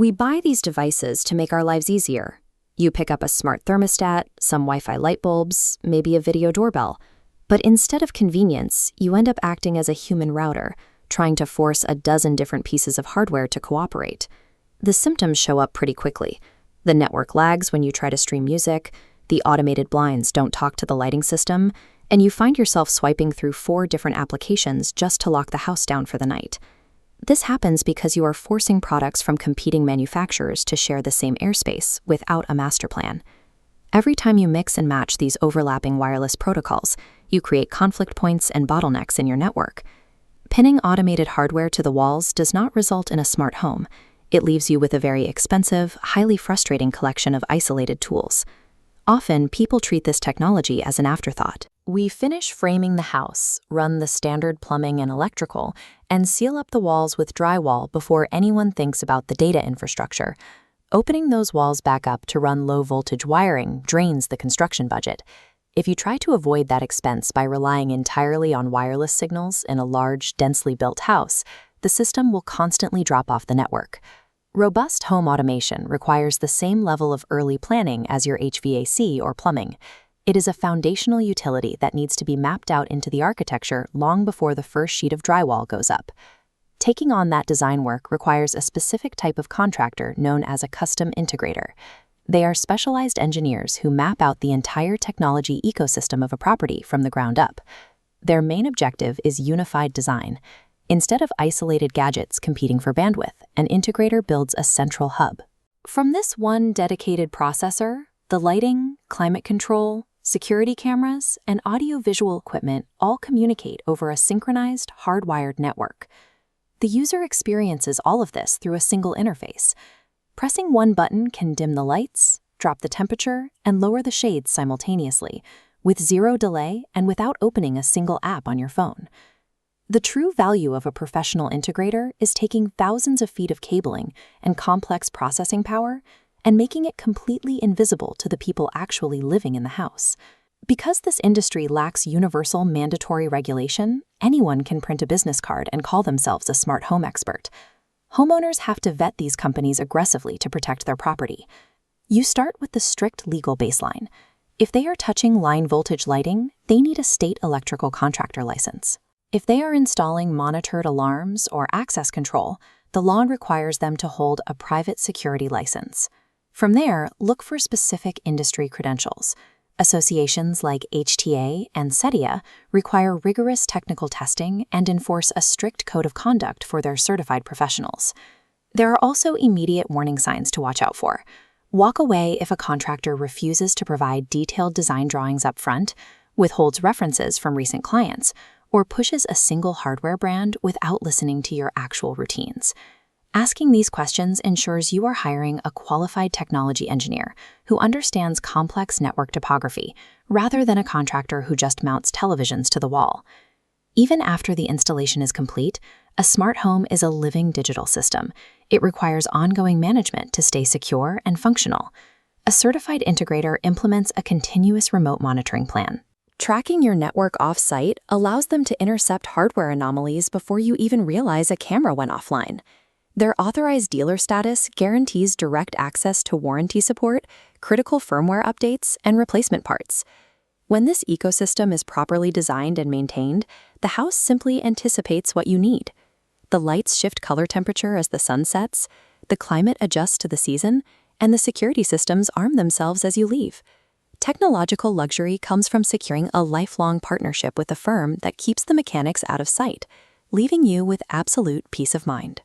We buy these devices to make our lives easier. You pick up a smart thermostat, some Wi-Fi light bulbs, maybe a video doorbell. But instead of convenience, you end up acting as a human router, trying to force a dozen different pieces of hardware to cooperate. The symptoms show up pretty quickly. The network lags when you try to stream music, the automated blinds don't talk to the lighting system, and you find yourself swiping through 4 different applications just to lock the house down for the night. This happens because you are forcing products from competing manufacturers to share the same airspace without a master plan. Every time you mix and match these overlapping wireless protocols, you create conflict points and bottlenecks in your network. Pinning automated hardware to the walls does not result in a smart home. It leaves you with a very expensive, highly frustrating collection of isolated tools. Often, people treat this technology as an afterthought. We finish framing the house, run the standard plumbing and electrical, and seal up the walls with drywall before anyone thinks about the data infrastructure. Opening those walls back up to run low-voltage wiring drains the construction budget. If you try to avoid that expense by relying entirely on wireless signals in a large, densely built house, the system will constantly drop off the network. Robust home automation requires the same level of early planning as your HVAC or plumbing. It is a foundational utility that needs to be mapped out into the architecture long before the first sheet of drywall goes up. Taking on that design work requires a specific type of contractor known as a custom integrator. They are specialized engineers who map out the entire technology ecosystem of a property from the ground up. Their main objective is unified design. Instead of isolated gadgets competing for bandwidth, an integrator builds a central hub. From this one dedicated processor, the lighting, climate control, security cameras, and audio-visual equipment all communicate over a synchronized, hardwired network. The user experiences all of this through a single interface. Pressing one button can dim the lights, drop the temperature, and lower the shades simultaneously, with zero delay and without opening a single app on your phone. The true value of a professional integrator is taking thousands of feet of cabling and complex processing power and making it completely invisible to the people actually living in the house. Because this industry lacks universal mandatory regulation, anyone can print a business card and call themselves a smart home expert. Homeowners have to vet these companies aggressively to protect their property. You start with the strict legal baseline. If they are touching line voltage lighting, they need a state electrical contractor license. If they are installing monitored alarms or access control, the law requires them to hold a private security license. From there, look for specific industry credentials. Associations like HTA and CEDIA require rigorous technical testing and enforce a strict code of conduct for their certified professionals. There are also immediate warning signs to watch out for. Walk away if a contractor refuses to provide detailed design drawings up front, withholds references from recent clients, or pushes a single hardware brand without listening to your actual routines. Asking these questions ensures you are hiring a qualified technology engineer who understands complex network topography, rather than a contractor who just mounts televisions to the wall. Even after the installation is complete, a smart home is a living digital system. It requires ongoing management to stay secure and functional. A certified integrator implements a continuous remote monitoring plan. Tracking your network off-site allows them to intercept hardware anomalies before you even realize a camera went offline. Their authorized dealer status guarantees direct access to warranty support, critical firmware updates, and replacement parts. When this ecosystem is properly designed and maintained, the house simply anticipates what you need. The lights shift color temperature as the sun sets, the climate adjusts to the season, and the security systems arm themselves as you leave. Technological luxury comes from securing a lifelong partnership with a firm that keeps the mechanics out of sight, leaving you with absolute peace of mind.